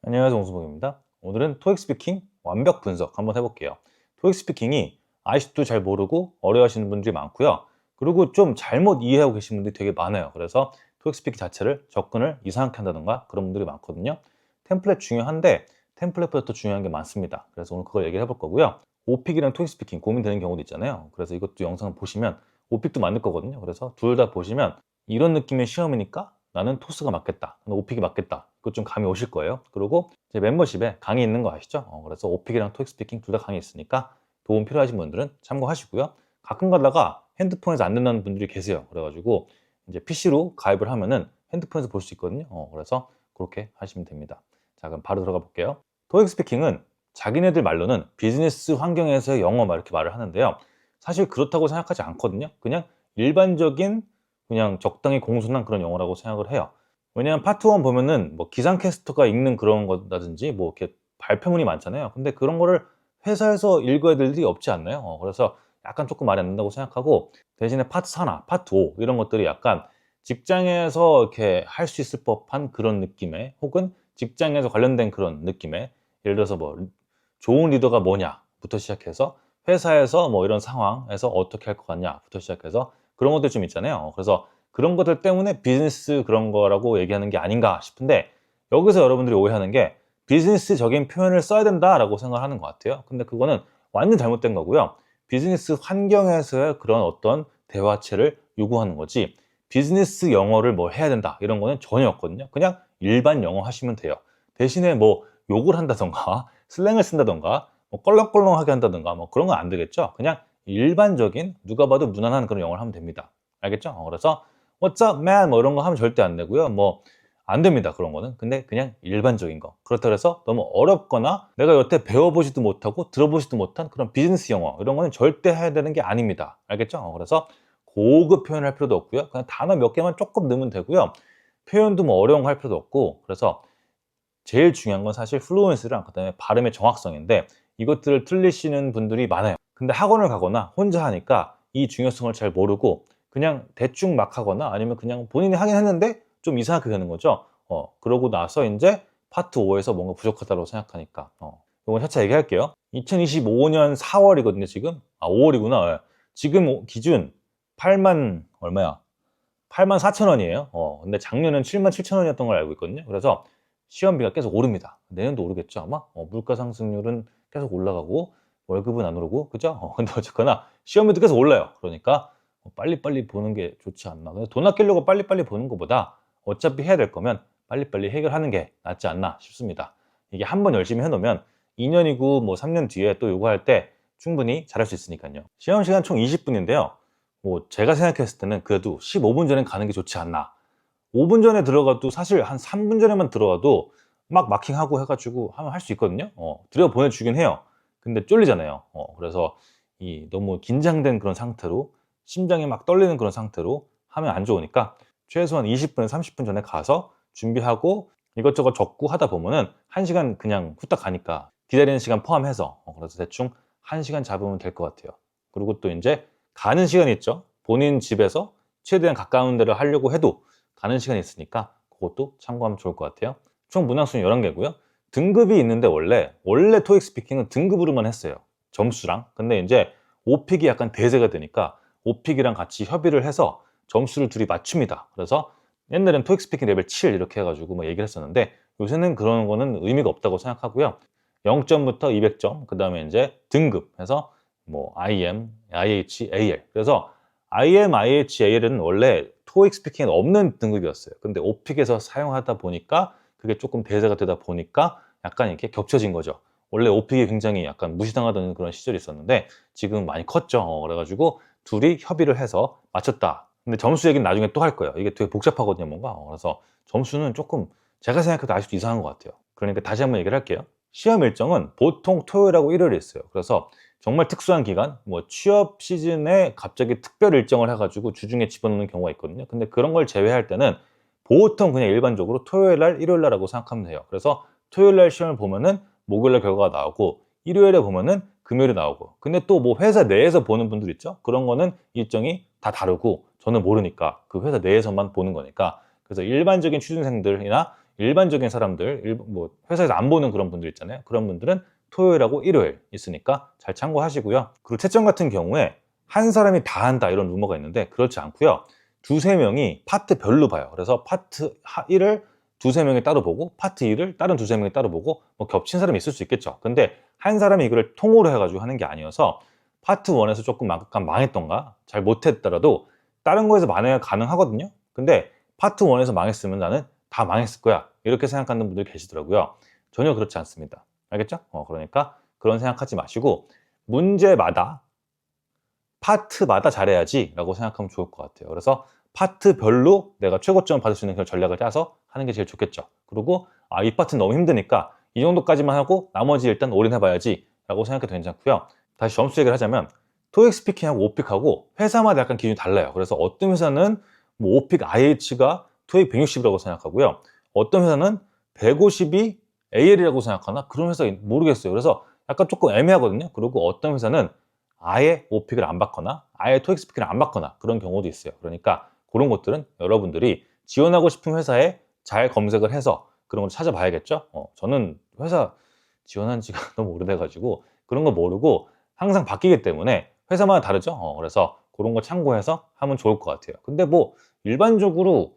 안녕하세요, 홍수봉입니다. 오늘은 토익 스피킹 완벽 분석 한번 해볼게요. 토익 스피킹이 아직도 잘 모르고 어려워하시는 분들이 많고요. 그리고 좀 잘못 이해하고 계신 분들이 되게 많아요. 그래서 토익 스피킹 자체를 접근을 이상하게 한다던가 그런 분들이 많거든요. 템플릿 중요한데 템플릿보다 더 중요한 게 많습니다. 그래서 오늘 그걸 얘기를 해볼 거고요. 오픽이랑 토익 스피킹 고민되는 경우도 있잖아요. 그래서 이것도 영상을 보시면 오픽도 만들 거거든요. 그래서 둘 다 보시면 이런 느낌의 시험이니까 나는 토스가 맞겠다, 오픽이 맞겠다. 그것 좀 감이 오실 거예요. 그리고 제 멤버십에 강의 있는 거 아시죠? 그래서 오픽이랑 토익 스피킹 둘 다 강의 있으니까 도움 필요하신 분들은 참고하시고요. 가끔 가다가 핸드폰에서 안 된다는 분들이 계세요. 그래가지고 이제 PC로 가입을 하면은 핸드폰에서 볼 수 있거든요. 그래서 그렇게 하시면 됩니다. 자, 그럼 바로 들어가 볼게요. 토익 스피킹은 자기네들 말로는 비즈니스 환경에서의 영어 막 이렇게 말을 하는데요. 사실 그렇다고 생각하지 않거든요. 그냥 일반적인 그냥 적당히 공손한 그런 영어라고 생각을 해요. 왜냐하면 파트 1 보면은 뭐 기상캐스터가 읽는 그런 거라든지 뭐 이렇게 발표문이 많잖아요. 근데 그런 거를 회사에서 읽어야 될 일이 없지 않나요? 그래서 약간 조금 말이 안 된다고 생각하고, 대신에 파트 4나 파트 5 이런 것들이 약간 직장에서 이렇게 할 수 있을 법한 그런 느낌의, 혹은 직장에서 관련된 그런 느낌의, 예를 들어서 뭐 좋은 리더가 뭐냐부터 시작해서 회사에서 뭐 이런 상황에서 어떻게 할 것 같냐부터 시작해서 그런 것들 좀 있잖아요. 그래서 그런 것들 때문에 비즈니스 그런 거라고 얘기하는 게 아닌가 싶은데, 여기서 여러분들이 오해하는 게 비즈니스적인 표현을 써야 된다라고 생각하는 것 같아요. 근데 그거는 완전 잘못된 거고요. 비즈니스 환경에서의 그런 어떤 대화체를 요구하는 거지, 비즈니스 영어를 뭐 해야 된다 이런 거는 전혀 없거든요. 그냥 일반 영어 하시면 돼요. 대신에 뭐 욕을 한다던가 슬랭을 쓴다던가 뭐 껄렁껄렁하게 한다던가 뭐 그런 건 안 되겠죠. 그냥 일반적인 누가 봐도 무난한 그런 영어를 하면 됩니다. 알겠죠? 그래서 What's up, man? 뭐 이런 거 하면 절대 안 되고요. 뭐 안 됩니다. 그런 거는. 근데 그냥 일반적인 거. 그렇다고 해서 너무 어렵거나 내가 여태 배워보지도 못하고 들어보지도 못한 그런 비즈니스 영어 이런 거는 절대 해야 되는 게 아닙니다. 알겠죠? 그래서 고급 표현을 할 필요도 없고요. 그냥 단어 몇 개만 조금 넣으면 되고요. 표현도 뭐 어려운 거 할 필요도 없고. 그래서 제일 중요한 건 사실 플루언스랑 그다음에 발음의 정확성인데, 이것들을 틀리시는 분들이 많아요. 근데 학원을 가거나 혼자 하니까 이 중요성을 잘 모르고 그냥 대충 막 하거나 아니면 그냥 본인이 하긴 했는데 좀 이상하게 되는 거죠. 그러고 나서 이제 파트 5에서 뭔가 부족하다고 생각하니까. 이건 차차 얘기할게요. 2025년 4월이거든요, 지금. 5월이구나. 예. 지금 기준 8만 얼마야? 8만 4천 원이에요. 근데 작년은 7만 7천 원이었던 걸 알고 있거든요. 그래서 시험비가 계속 오릅니다. 내년도 오르겠죠, 아마? 물가 상승률은 계속 올라가고 월급은 안 오르고, 그죠? 근데 어쨌거나 시험비도 계속 올라요. 그러니까 빨리빨리 보는 게 좋지 않나. 근데 돈 아끼려고 빨리빨리 보는 것보다 어차피 해야 될 거면 빨리빨리 해결하는 게 낫지 않나 싶습니다. 이게 한 번 열심히 해놓으면 2년이고 뭐 3년 뒤에 또 요구할 때 충분히 잘할 수 있으니까요. 시험 시간 총 20분인데요. 뭐 제가 생각했을 때는 그래도 15분 전에 가는 게 좋지 않나. 5분 전에 들어가도 사실 한 3분 전에만 들어가도 막 마킹하고 해가지고 하면 할 수 있거든요. 들여 보내주긴 해요. 근데 쫄리잖아요. 그래서 이 너무 긴장된 그런 상태로, 심장이 막 떨리는 그런 상태로 하면 안 좋으니까 최소한 20분, 30분 전에 가서 준비하고 이것저것 적고 하다 보면은 1시간 그냥 후딱 가니까, 기다리는 시간 포함해서. 그래서 대충 1시간 잡으면 될 것 같아요. 그리고 또 이제 가는 시간이 있죠. 본인 집에서 최대한 가까운 데를 하려고 해도 가는 시간이 있으니까 그것도 참고하면 좋을 것 같아요. 총 문항수는 11개고요. 등급이 있는데 원래 토익 스피킹은 등급으로만 했어요. 점수랑. 근데 이제 오픽이 약간 대세가 되니까 오픽이랑 같이 협의를 해서 점수를 둘이 맞춥니다. 그래서 옛날엔 토익 스피킹 레벨 7 이렇게 해가지고 뭐 얘기를 했었는데, 요새는 그런 거는 의미가 없다고 생각하고요. 0점부터 200점, 그 다음에 이제 등급 해서 뭐 IM, IH, AL. 그래서 IM, IH, AL은 원래 토익 스피킹에 없는 등급이었어요. 근데 오픽에서 사용하다 보니까 그게 조금 대세가 되다 보니까 약간 이렇게 겹쳐진 거죠. 원래 오픽이 굉장히 약간 무시당하던 그런 시절이 있었는데 지금 많이 컸죠. 그래가지고 둘이 협의를 해서 맞췄다. 근데 점수 얘기는 나중에 또 할 거예요. 이게 되게 복잡하거든요, 뭔가. 그래서 점수는 조금 제가 생각해도 아직도 이상한 것 같아요. 그러니까 다시 한번 얘기를 할게요. 시험 일정은 보통 토요일하고 일요일에 있어요. 그래서 정말 특수한 기간, 뭐 취업 시즌에 갑자기 특별 일정을 해가지고 주중에 집어넣는 경우가 있거든요. 근데 그런 걸 제외할 때는 보통 그냥 일반적으로 토요일 날, 일요일 날이라고 생각하면 돼요. 그래서 토요일 날 시험을 보면은 목요일 날 결과가 나오고, 일요일에 보면은 금요일에 나오고. 근데 또 뭐 회사 내에서 보는 분들 있죠? 그런 거는 일정이 다 다르고 저는 모르니까 그 회사 내에서만 보는 거니까. 그래서 일반적인 취준생들이나 일반적인 사람들, 뭐 회사에서 안 보는 그런 분들 있잖아요. 그런 분들은 토요일하고 일요일 있으니까 잘 참고하시고요. 그리고 채점 같은 경우에 한 사람이 다 한다 이런 루머가 있는데 그렇지 않고요. 두세 명이 파트별로 봐요. 그래서 파트 1을 두세 명이 따로 보고 파트 2를 다른 두세 명이 따로 보고 뭐 겹친 사람이 있을 수 있겠죠. 근데 한 사람이 이거를 통으로 해가지고 하는 게 아니어서 파트 1에서 조금 약간 망했던가 잘 못했더라도 다른 거에서 만회가 가능하거든요. 근데 파트 1에서 망했으면 나는 다 망했을 거야 이렇게 생각하는 분들 계시더라고요. 전혀 그렇지 않습니다. 알겠죠? 그러니까 그런 생각하지 마시고 문제마다 파트마다 잘해야지 라고 생각하면 좋을 것 같아요. 그래서 파트별로 내가 최고점을 받을 수 있는 그런 전략을 짜서 하는 게 제일 좋겠죠. 그리고 이 파트는 너무 힘드니까 이 정도까지만 하고 나머지 일단 올인해봐야지 라고 생각해도 괜찮고요. 다시 점수 얘기를 하자면 토익 스피킹하고 오픽하고 회사마다 약간 기준이 달라요. 그래서 어떤 회사는 뭐 오픽 IH가 토익 160이라고 생각하고요. 어떤 회사는 150이 AL이라고 생각하나 그런 회사 모르겠어요. 그래서 약간 조금 애매하거든요. 그리고 어떤 회사는 아예 오픽을 안 받거나 아예 토익 스피킹을 안 받거나 그런 경우도 있어요. 그러니까 그런 것들은 여러분들이 지원하고 싶은 회사에 잘 검색을 해서 그런 걸 찾아봐야겠죠. 저는 회사 지원한 지가 너무 오래돼가지고 그런 거 모르고 항상 바뀌기 때문에 회사마다 다르죠. 그래서 그런 거 참고해서 하면 좋을 것 같아요. 근데 뭐 일반적으로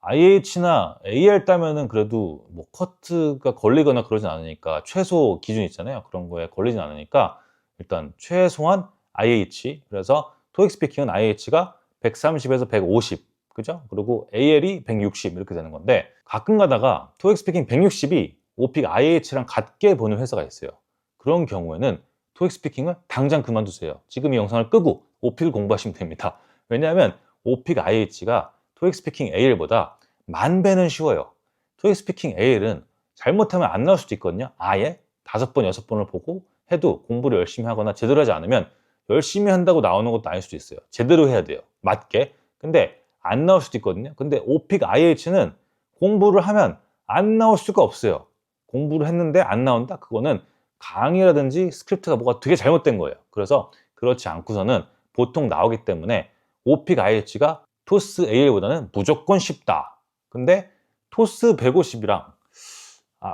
IH나 AR 따면은 그래도 뭐 커트가 걸리거나 그러진 않으니까 최소 기준 있잖아요. 그런 거에 걸리진 않으니까 일단 최소한 IH 그래서 토익 스피킹은 IH가 130에서 150 그죠? 그리고 AL이 160 이렇게 되는 건데 가끔 가다가 토익 스피킹 160이 오픽 IH랑 같게 보는 회사가 있어요. 그런 경우에는 토익 스피킹을 당장 그만두세요. 지금 이 영상을 끄고 오픽을 공부하시면 됩니다. 왜냐하면 오픽 IH가 토익 스피킹 AL보다 만 배는 쉬워요. 토익 스피킹 AL은 잘못하면 안 나올 수도 있거든요. 아예 5번, 6번을 보고 해도 공부를 열심히 하거나 제대로 하지 않으면 열심히 한다고 나오는 것도 아닐 수도 있어요. 제대로 해야 돼요. 맞게. 근데 안 나올 수도 있거든요. 근데 오픽 IH는 공부를 하면 안 나올 수가 없어요. 공부를 했는데 안 나온다? 그거는 강의라든지 스크립트가 뭐가 되게 잘못된 거예요. 그래서 그렇지 않고서는 보통 나오기 때문에 오픽 IH가 토스 AL보다는 무조건 쉽다. 근데 토스 150이랑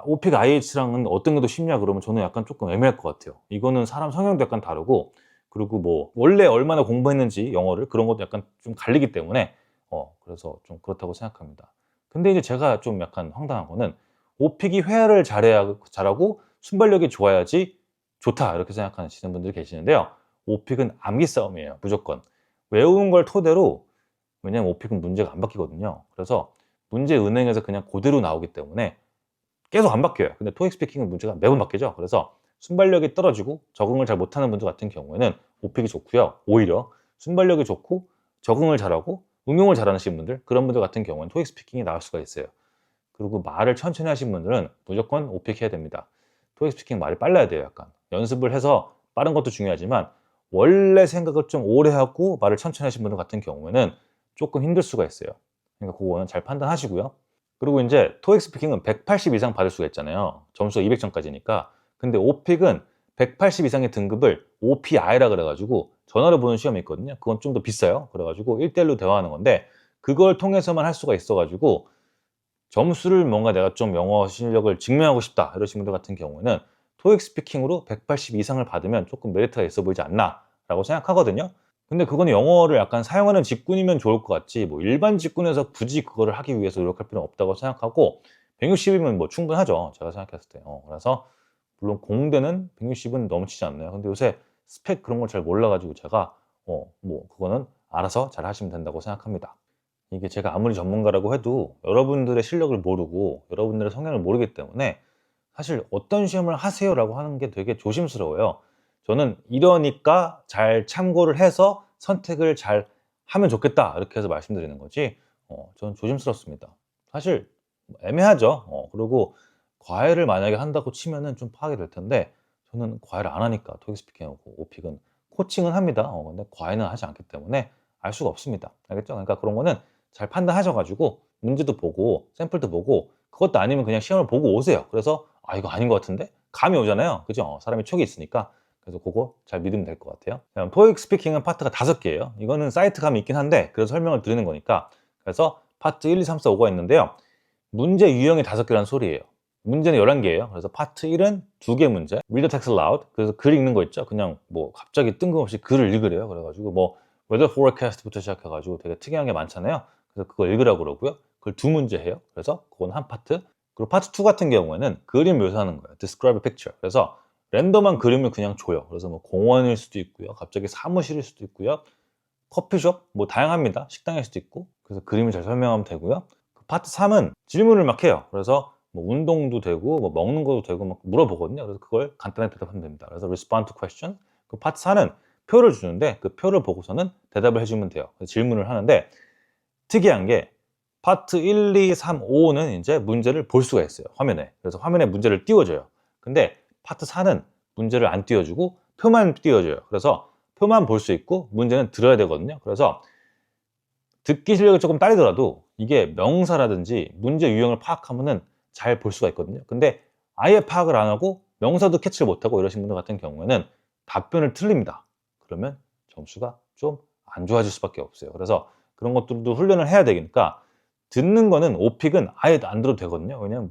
오픽 IH랑은 어떤 게 더 쉽냐 그러면 저는 약간 조금 애매할 것 같아요. 이거는 사람 성향도 약간 다르고 그리고 뭐 원래 얼마나 공부했는지 영어를 그런 것도 약간 좀 갈리기 때문에 그래서 좀 그렇다고 생각합니다. 근데 이제 제가 좀 약간 황당한 거는 오픽이 회화를 잘하고 순발력이 좋아야지 좋다 이렇게 생각하시는 분들이 계시는데요. 오픽은 암기 싸움이에요. 무조건. 외운 걸 토대로 왜냐면 오픽은 문제가 안 바뀌거든요. 그래서 문제 은행에서 그냥 그대로 나오기 때문에 계속 안 바뀌어요. 근데 토익 스피킹은 문제가 매번 바뀌죠. 그래서 순발력이 떨어지고 적응을 잘 못하는 분들 같은 경우에는 오픽이 좋고요. 오히려 순발력이 좋고 적응을 잘하고 응용을 잘하시는 분들 그런 분들 같은 경우는 토익 스피킹이 나을 수가 있어요. 그리고 말을 천천히 하신 분들은 무조건 오픽 해야 됩니다. 토익 스피킹 말이 빨라야 돼요. 약간 연습을 해서 빠른 것도 중요하지만 원래 생각을 좀 오래 하고 말을 천천히 하신 분들 같은 경우에는 조금 힘들 수가 있어요. 그러니까 그거는 잘 판단하시고요. 그리고 이제 토익 스피킹은 180 이상 받을 수가 있잖아요. 점수가 200점까지니까. 근데 오픽은 180 이상의 등급을 OPI라 그래가지고 전화로 보는 시험이 있거든요. 그건 좀 더 비싸요. 그래가지고 1대1로 대화하는 건데 그걸 통해서만 할 수가 있어가지고 점수를 뭔가 내가 좀 영어 실력을 증명하고 싶다 이러신 분들 같은 경우에는 토익 스피킹으로 180 이상을 받으면 조금 메리트가 있어 보이지 않나 라고 생각하거든요. 근데 그건 영어를 약간 사용하는 직군이면 좋을 것 같지 뭐 일반 직군에서 굳이 그거를 하기 위해서 노력할 필요는 없다고 생각하고 160이면 뭐 충분하죠. 제가 생각했을 때. 그래서 물론 공대는 160은 넘치지 않나요? 근데 요새 스펙 그런 걸 잘 몰라가지고 제가 뭐 그거는 알아서 잘 하시면 된다고 생각합니다. 이게 제가 아무리 전문가라고 해도 여러분들의 실력을 모르고 여러분들의 성향을 모르기 때문에 사실 어떤 시험을 하세요라고 하는 게 되게 조심스러워요. 저는 이러니까 잘 참고를 해서 선택을 잘 하면 좋겠다 이렇게 해서 말씀드리는 거지 저는 조심스럽습니다. 사실 애매하죠. 그리고 과외를 만약에 한다고 치면은 좀 파악이 될 텐데 저는 과외를 안 하니까 토익 스피킹하고 오픽은 코칭은 합니다. 근데 과외는 하지 않기 때문에 알 수가 없습니다. 알겠죠? 그러니까 그런 거는 잘 판단하셔가지고 문제도 보고 샘플도 보고 그것도 아니면 그냥 시험을 보고 오세요. 그래서 이거 아닌 것 같은데? 감이 오잖아요. 그죠? 사람이 촉이 있으니까. 그래서 그거 잘 믿으면 될 것 같아요. 토익 스피킹은 파트가 5개예요. 이거는 사이트 감이 있긴 한데 그래서 설명을 드리는 거니까. 그래서 파트 1, 2, 3, 4, 5가 있는데요. 문제 유형이 5개라는 소리예요. 문제는 11개예요. 그래서 파트 1은 2개 문제. Read the text aloud. 그래서 글 읽는 거 있죠. 그냥 뭐 갑자기 뜬금없이 글을 읽으래요. 그래가지고 뭐 weather forecast부터 시작해가지고 되게 특이한 게 많잖아요. 그래서 그거 읽으라고 그러고요. 그걸 2문제 해요. 그래서 그건 한 파트. 그리고 파트 2 같은 경우에는 그림 묘사하는 거예요. Describe a picture. 그래서 랜덤한 그림을 그냥 줘요. 그래서 뭐 공원일 수도 있고요. 갑자기 사무실일 수도 있고요. 커피숍 뭐 다양합니다. 식당일 수도 있고. 그래서 그림을 잘 설명하면 되고요. 파트 3은 질문을 막 해요. 그래서 뭐 운동도 되고 뭐 먹는 것도 되고 막 물어보거든요. 그래서 그걸 간단하게 대답하면 됩니다. 그래서 respond to question. 그 파트 4는 표를 주는데 그 표를 보고서는 대답을 해주면 돼요. 그래서 질문을 하는데 특이한 게 파트 1, 2, 3, 5는 이제 문제를 볼 수가 있어요. 화면에. 그래서 화면에 문제를 띄워줘요. 근데 파트 4는 문제를 안 띄워주고 표만 띄워줘요. 그래서 표만 볼 수 있고 문제는 들어야 되거든요. 그래서 듣기 실력이 조금 딸리더라도 이게 명사라든지 문제 유형을 파악하면은 잘 볼 수가 있거든요. 근데 아예 파악을 안 하고 명사도 캐치를 못하고 이러신 분들 같은 경우에는 답변을 틀립니다. 그러면 점수가 좀 안 좋아질 수밖에 없어요. 그래서 그런 것들도 훈련을 해야 되니까 듣는 거는 오픽은 아예 안 들어도 되거든요. 왜냐면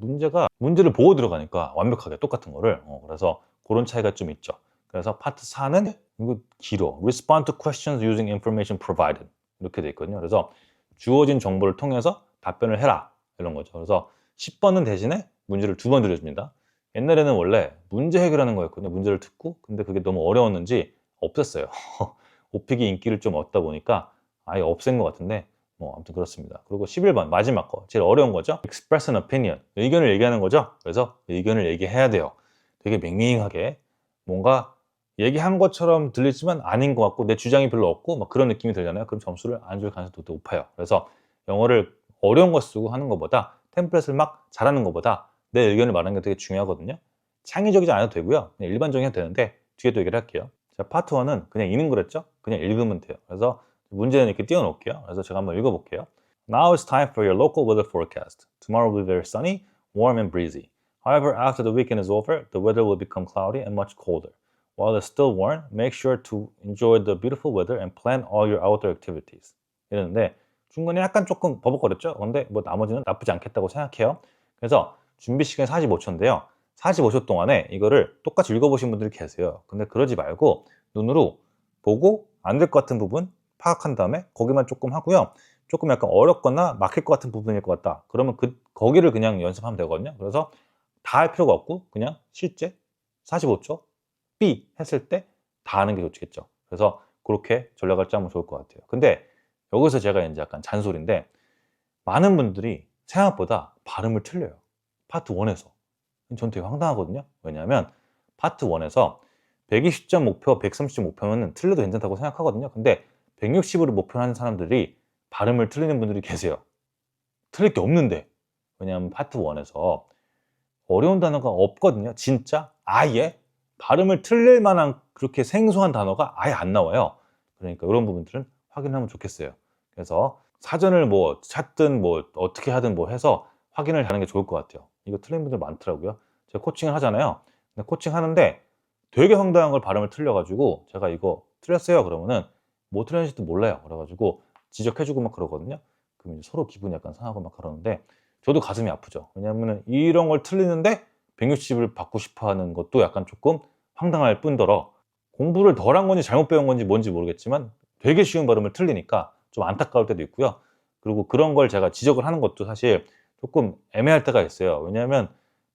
문제를 보고 들어가니까 완벽하게 똑같은 거를 그래서 그런 차이가 좀 있죠. 그래서 파트 4는 이거 길어. Respond to questions using information provided. 이렇게 돼 있거든요. 그래서 주어진 정보를 통해서 답변을 해라 이런 거죠. 그래서 10번은 대신에 문제를 2번 드려줍니다. 옛날에는 원래 문제 해결하는 거였거든요. 문제를 듣고 근데 그게 너무 어려웠는지 없앴어요. 오픽이 인기를 좀 얻다 보니까 아예 없앤 것 같은데 뭐 아무튼 그렇습니다. 그리고 11번 마지막 거 제일 어려운 거죠. Express an opinion. 의견을 얘기하는 거죠. 그래서 의견을 얘기해야 돼요. 되게 맹맹하게 뭔가 얘기한 것처럼 들리지만 아닌 것 같고 내 주장이 별로 없고 막 그런 느낌이 들잖아요. 그럼 점수를 안 줄 가능성이 더 높아요. 그래서 영어를 어려운 거 쓰고 하는 것보다 템플릿을 막 잘하는 것보다 내 의견을 말하는 게 되게 중요하거든요. 창의적이지 않아도 되고요. 그냥 일반적인 해도 되는데 뒤에 또 얘기를 할게요. 자, 파트 1은 그냥 읽는 거랬죠? 그냥 읽으면 돼요. 그래서 문제는 이렇게 띄워놓을게요. 그래서 제가 한번 읽어볼게요. Now it's time for your local weather forecast. Tomorrow will be very sunny, warm and breezy. However, after the weekend is over, the weather will become cloudy and much colder. While it's still warm, make sure to enjoy the beautiful weather and plan all your outdoor activities. 이러는데 중간에 약간 조금 버벅거렸죠? 근데 뭐 나머지는 나쁘지 않겠다고 생각해요. 그래서 준비 시간이 45초인데요. 45초 동안에 이거를 똑같이 읽어보신 분들이 계세요. 근데 그러지 말고 눈으로 보고 안 될 것 같은 부분 파악한 다음에 거기만 조금 하고요. 조금 약간 어렵거나 막힐 것 같은 부분일 것 같다. 그러면 거기를 그냥 연습하면 되거든요. 그래서 다 할 필요가 없고 그냥 실제 45초 B 했을 때 다 하는 게 좋겠죠. 그래서 그렇게 전략을 짜면 좋을 것 같아요. 근데 여기서 제가 이제 약간 잔소리인데 많은 분들이 생각보다 발음을 틀려요. 파트 1에서. 전 되게 황당하거든요. 왜냐하면 파트 1에서 120점 목표, 130점 목표면 틀려도 괜찮다고 생각하거든요. 근데 160으로 목표를 하는 사람들이 발음을 틀리는 분들이 계세요. 틀릴 게 없는데. 왜냐하면 파트 1에서 어려운 단어가 없거든요. 진짜 아예 발음을 틀릴 만한 그렇게 생소한 단어가 아예 안 나와요. 그러니까 이런 부분들은 확인하면 좋겠어요. 그래서 사전을 뭐 찾든 뭐 어떻게 하든 뭐 해서 확인을 하는 게 좋을 것 같아요. 이거 틀린 분들 많더라고요. 제가 코칭을 하잖아요. 근데 코칭 하는데 되게 황당한 걸 발음을 틀려가지고 제가 이거 틀렸어요. 그러면은 뭐 틀렸는지도 몰라요. 그래가지고 지적해주고 막 그러거든요. 그럼 이제 서로 기분이 약간 상하고 막 그러는데 저도 가슴이 아프죠. 왜냐하면 이런 걸 틀리는데 160을 받고 싶어 하는 것도 약간 조금 황당할 뿐더러 공부를 덜 한 건지 잘못 배운 건지 뭔지 모르겠지만 되게 쉬운 발음을 틀리니까 좀 안타까울 때도 있고요. 그리고 그런 걸 제가 지적을 하는 것도 사실 조금 애매할 때가 있어요. 왜냐하면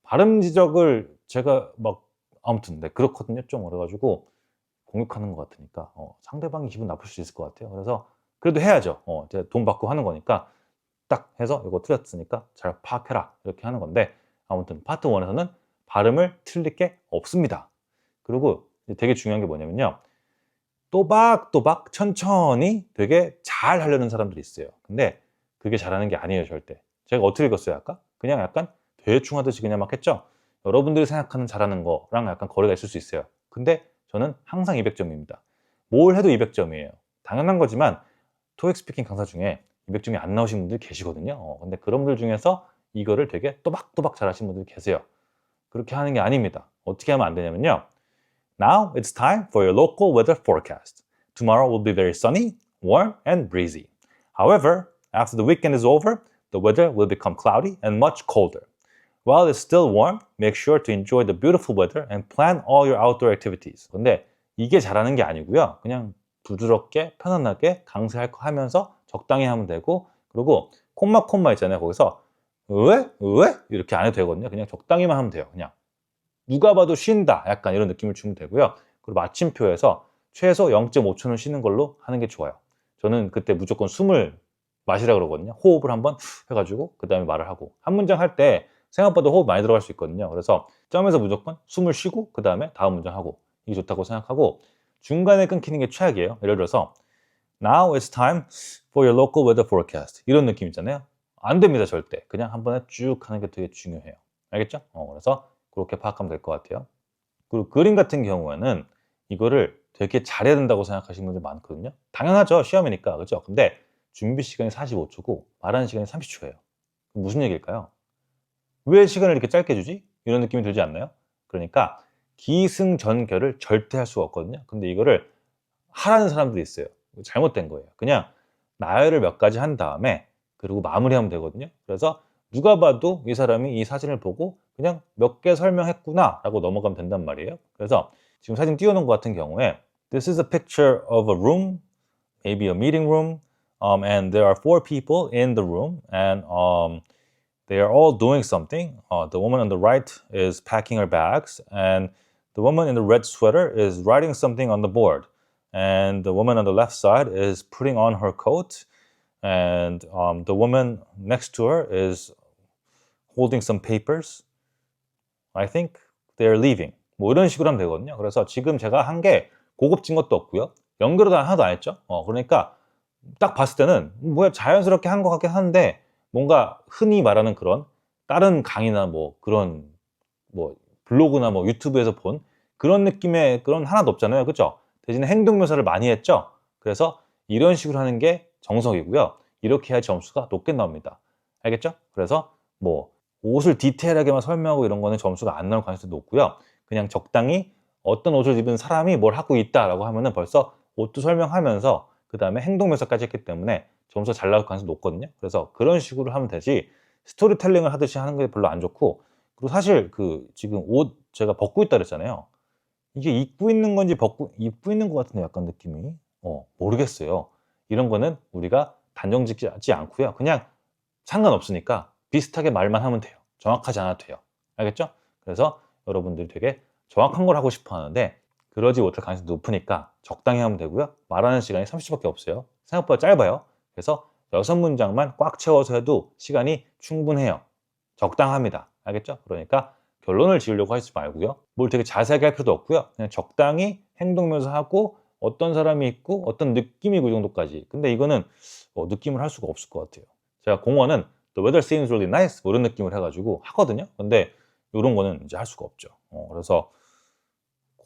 발음 지적을 제가 막 아무튼 네, 그렇거든요. 좀 그래가지고 공격하는 것 같으니까 상대방이 기분 나쁠 수 있을 것 같아요. 그래서 그래도 해야죠. 제가 돈 받고 하는 거니까 딱 해서 이거 틀렸으니까 잘 파악해라 이렇게 하는 건데 아무튼 파트 1에서는 발음을 틀릴 게 없습니다. 그리고 되게 중요한 게 뭐냐면요. 또박또박 천천히 되게 잘 하려는 사람들이 있어요. 근데 그게 잘하는 게 아니에요, 절대. 제가 어떻게 읽었어요, 아까? 그냥 약간 대충 하듯이 그냥 막 했죠? 여러분들이 생각하는 잘하는 거랑 약간 거리가 있을 수 있어요. 근데 저는 항상 200점입니다. 뭘 해도 200점이에요. 당연한 거지만 토익 스피킹 강사 중에 200점이 안 나오신 분들이 계시거든요. 근데 그런 분들 중에서 이거를 되게 또박또박 잘하시는 분들이 계세요. 그렇게 하는 게 아닙니다. 어떻게 하면 안 되냐면요. Now it's time for your local weather forecast. Tomorrow will be very sunny, warm, and breezy. However, after the weekend is over, the weather will become cloudy and much colder. While it's still warm, make sure to enjoy the beautiful weather and plan all your outdoor activities. 근데 이게 잘하는 게 아니고요. 그냥 부드럽게 편안하게 강세할 거 하면서 적당히 하면 되고, 그리고 콤마 있잖아요. 거기서 왜 이렇게 안 해도 되거든요. 그냥 적당히만 하면 돼요. 그냥 누가 봐도 쉰다 약간 이런 느낌을 주면 되고요. 그리고 마침표에서 최소 0.5초는 쉬는 걸로 하는 게 좋아요. 저는 그때 무조건 숨을 마시라 그러거든요. 호흡을 한번 해가지고 그 다음에 말을 하고, 한 문장 할 때 생각보다 호흡 많이 들어갈 수 있거든요. 그래서 점에서 무조건 숨을 쉬고 그 다음에 다음 문장 하고, 이게 좋다고 생각하고, 중간에 끊기는 게 최악이에요. 예를 들어서 Now it's time for your local weather forecast, 이런 느낌 있잖아요. 안 됩니다. 절대. 그냥 한 번에 쭉 하는 게 되게 중요해요. 알겠죠? 그래서 그렇게 파악하면 될 것 같아요. 그리고 그림 같은 경우에는 이거를 되게 잘해야 된다고 생각하시는 분들 많거든요. 당연하죠. 시험이니까. 그죠? 근데 준비 시간이 45초고 말하는 시간이 30초예요. 무슨 얘기일까요? 왜 시간을 이렇게 짧게 주지? 이런 느낌이 들지 않나요? 그러니까 기승전결을 절대 할 수가 없거든요. 근데 이거를 하라는 사람들이 있어요. 잘못된 거예요. 그냥 나열을 몇 가지 한 다음에 그리고 마무리하면 되거든요. 그래서 누가 봐도 이 사람이 이 사진을 보고 그냥 몇 개 설명했구나 라고 넘어가면 된단 말이에요. 그래서 지금 사진 띄워놓은 것 같은 경우에 This is a picture of a room, maybe a meeting room, and there are 4 people in the room, and they are all doing something. The woman on the right is packing her bags, and the woman in the red sweater is writing something on the board. And the woman on the left side is putting on her coat, and the woman next to her is holding some papers. I think they're leaving. 뭐 이런 식으로 하면 되거든요. 그래서 지금 제가 한 게 고급진 것도 없고요. 연결도 하나도 안 했죠. 그러니까 딱 봤을 때는 뭐야 자연스럽게 한 것 같긴 한데, 뭔가 흔히 말하는 그런 다른 강의나 뭐 그런 뭐 블로그나 뭐 유튜브에서 본 그런 느낌의 그런 하나도 없잖아요. 그죠? 대신에 행동 묘사를 많이 했죠. 그래서 이런 식으로 하는 게 정석이고요. 이렇게 해야 점수가 높게 나옵니다. 알겠죠? 그래서 뭐 옷을 디테일하게만 설명하고 이런 거는 점수가 안 나올 가능성이 높고요. 그냥 적당히 어떤 옷을 입은 사람이 뭘 하고 있다라고 하면은 벌써 옷도 설명하면서 그 다음에 행동 묘사까지 했기 때문에 점수가 잘 나올 가능성이 높거든요. 그래서 그런 식으로 하면 되지, 스토리텔링을 하듯이 하는 게 별로 안 좋고, 그리고 사실 그 지금 옷 제가 벗고 있다 그랬잖아요. 이게 입고 있는 건지 입고 있는 것 같은데 약간 느낌이 모르겠어요. 이런 거는 우리가 단정 짓지 않고요. 그냥 상관없으니까 비슷하게 말만 하면 돼요. 정확하지 않아도 돼요. 알겠죠? 그래서 여러분들이 되게 정확한 걸 하고 싶어 하는데 그러지 못할 가능성이 높으니까 적당히 하면 되고요. 말하는 시간이 30초밖에 없어요. 생각보다 짧아요. 그래서 6문장만 꽉 채워서 해도 시간이 충분해요. 적당합니다. 알겠죠? 그러니까 결론을 지으려고 하지 말고요. 뭘 되게 자세하게 할 필요도 없고요. 그냥 적당히 행동묘사하고 어떤 사람이 있고 어떤 느낌이고 이 정도까지. 근데 이거는 느낌을 할 수가 없을 것 같아요. 제가 공원은 The weather seems really nice 뭐 이런 느낌을 해가지고 하거든요. 근데 이런 거는 이제 할 수가 없죠. 그래서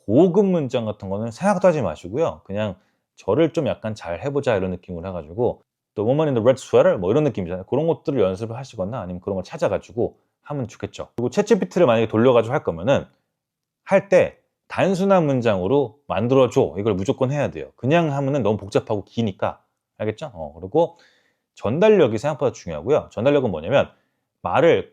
고급 문장 같은 거는 생각도 하지 마시고요. 그냥 저를 좀 약간 잘 해보자 이런 느낌으로 해가지고 The woman in the red sweater 뭐 이런 느낌이잖아요. 그런 것들을 연습을 하시거나 아니면 그런 걸 찾아가지고 하면 좋겠죠. 그리고 챗GPT를 만약에 돌려가지고 할 거면은 할 때 단순한 문장으로 만들어줘 이걸 무조건 해야 돼요. 그냥 하면은 너무 복잡하고 기니까. 알겠죠? 그리고 전달력이 생각보다 중요하고요. 전달력은 뭐냐면 말을